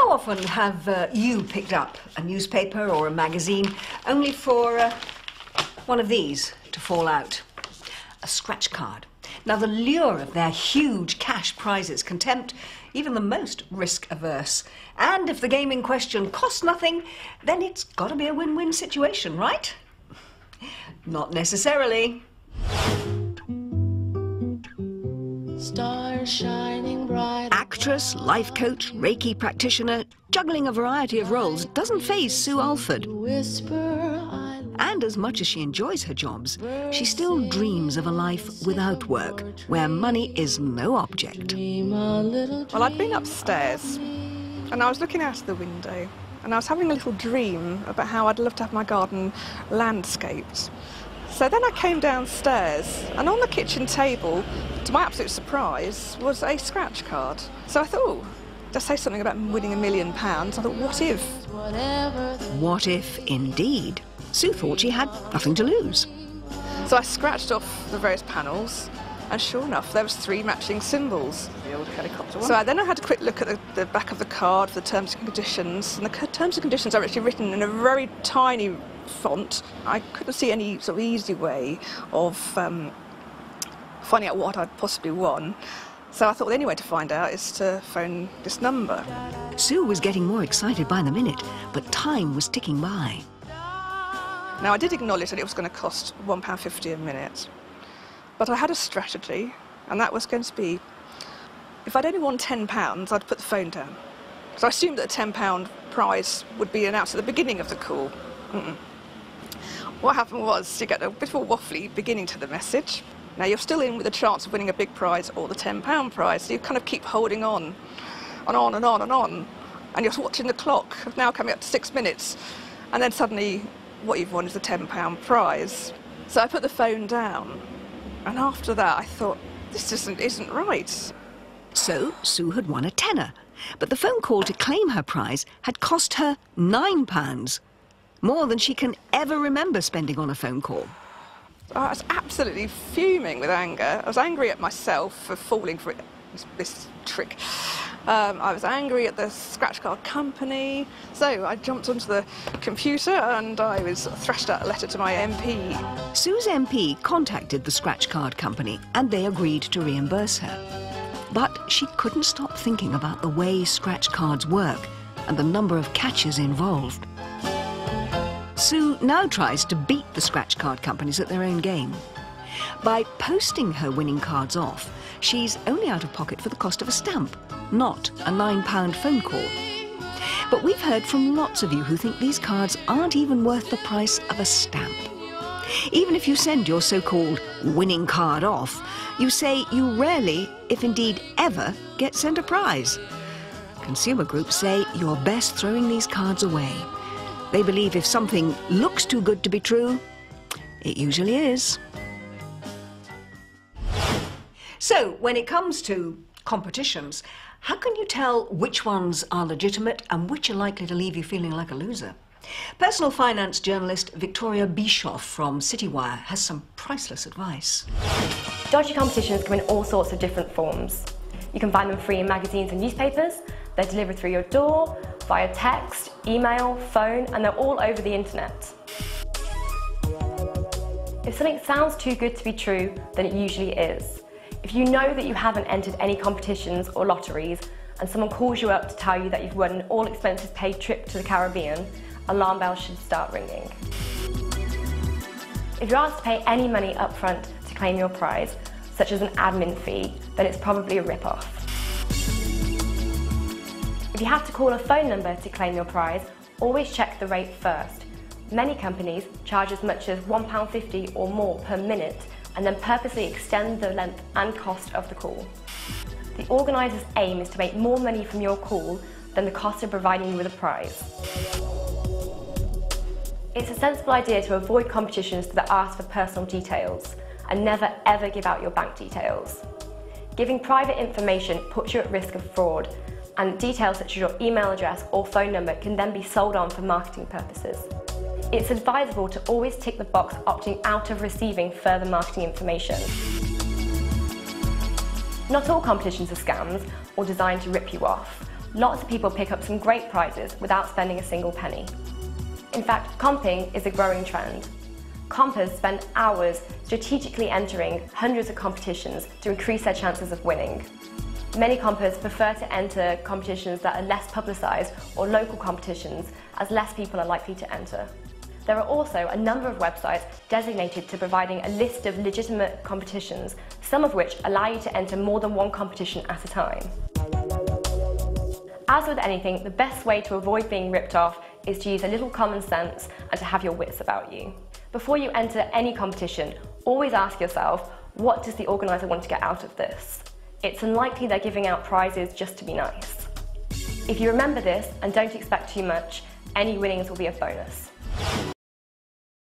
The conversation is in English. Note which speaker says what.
Speaker 1: How often have you picked up a newspaper or a magazine only for one of these to fall out? A scratch card. Now, the lure of their huge cash prizes can tempt even the most risk-averse. And if the game in question costs nothing, then it's got to be a win-win situation, right? Not necessarily.
Speaker 2: Stars shining bright.
Speaker 1: Actress, life coach, Reiki practitioner, juggling a variety of roles doesn't faze Sue Alford. And as much as she enjoys her jobs, she still dreams of a life without work, where money is no object.
Speaker 3: Well, I'd been upstairs, and I was looking out of the window, and I was having a little dream about how I'd love to have my garden landscaped. So then I came downstairs, and on the kitchen table, to my absolute surprise, was a scratch card. So I thought, oh, just say something about winning £1 million. I thought, what if?
Speaker 1: What if, indeed? Sue thought she had nothing to lose.
Speaker 3: So I scratched off the various panels, and sure enough, there was 3 matching symbols. The old helicopter one. So then I had a quick look at the back of the card for the terms and conditions, and the terms and conditions are actually written in a very tiny font. I couldn't see any sort of easy way of finding out what I'd possibly won. So I thought the only way to find out is to phone this number.
Speaker 1: Sue was getting more excited by the minute, but time was ticking by.
Speaker 3: Now, I did acknowledge that it was going to cost £1.50 a minute, but I had a strategy, and that was going to be, if I'd only won £10, I'd put the phone down. So I assumed that a £10 prize would be announced at the beginning of the call. What happened was you get a bit of a waffly beginning to the message. Now, you're still in with a chance of winning a big prize or the £10 prize, so you kind of keep holding on, and on and on and on, and you're watching the clock, now coming up to 6 minutes, and then suddenly what you've won is the £10 prize. So I put the phone down, and after that I thought, this isn't right.
Speaker 1: So Sue had won a tenner, but the phone call to claim her prize had cost her £9, more than she can ever remember spending on a phone call.
Speaker 3: I was absolutely fuming with anger. I was angry at myself for falling for this trick. I was angry at the scratch card company, so I jumped onto the computer and I thrashed out a letter to my MP.
Speaker 1: Sue's MP contacted the scratch card company and they agreed to reimburse her. But she couldn't stop thinking about the way scratch cards work and the number of catches involved. Sue now tries to beat the scratch card companies at their own game. By posting her winning cards off, she's only out of pocket for the cost of a stamp, not a £9 phone call. But we've heard from lots of you who think these cards aren't even worth the price of a stamp. Even if you send your so-called winning card off, you say you rarely, if indeed ever, get sent a prize. Consumer groups say you're best throwing these cards away. They believe if something looks too good to be true, it usually is. So, when it comes to competitions, how can you tell which ones are legitimate and which are likely to leave you feeling like a loser? Personal finance journalist Victoria Bischoff from Citywire has some priceless advice.
Speaker 4: Dodgy competitions come in all sorts of different forms. You can find them free in magazines and newspapers, they're delivered through your door, via text, email, phone, and they're all over the internet. If something sounds too good to be true, then it usually is. If you know that you haven't entered any competitions or lotteries and someone calls you up to tell you that you've won an all-expenses-paid trip to the Caribbean, alarm bells should start ringing. If you're asked to pay any money up front to claim your prize, such as an admin fee, then it's probably a rip-off. If you have to call a phone number to claim your prize, always check the rate first. Many companies charge as much as £1.50 or more per minute and then purposely extend the length and cost of the call. The organiser's aim is to make more money from your call than the cost of providing you with a prize. It's a sensible idea to avoid competitions that ask for personal details and never ever give out your bank details. Giving private information puts you at risk of fraud, and details such as your email address or phone number can then be sold on for marketing purposes. It's advisable to always tick the box opting out of receiving further marketing information. Not all competitions are scams or designed to rip you off. lots of people pick up some great prizes without spending a single penny. In fact, comping is a growing trend. Compers spend hours strategically entering hundreds of competitions to increase their chances of winning. Many compers prefer to enter competitions that are less publicised or local competitions, as less people are likely to enter. There are also a number of websites designated to providing a list of legitimate competitions, some of which allow you to enter more than one competition at a time. As with anything, the best way to avoid being ripped off is to use a little common sense and to have your wits about you. Before you enter any competition, always ask yourself, what does the organiser want to get out of this? It's unlikely they're giving out prizes just to be nice. If you remember this and don't expect too much, any winnings will be a bonus.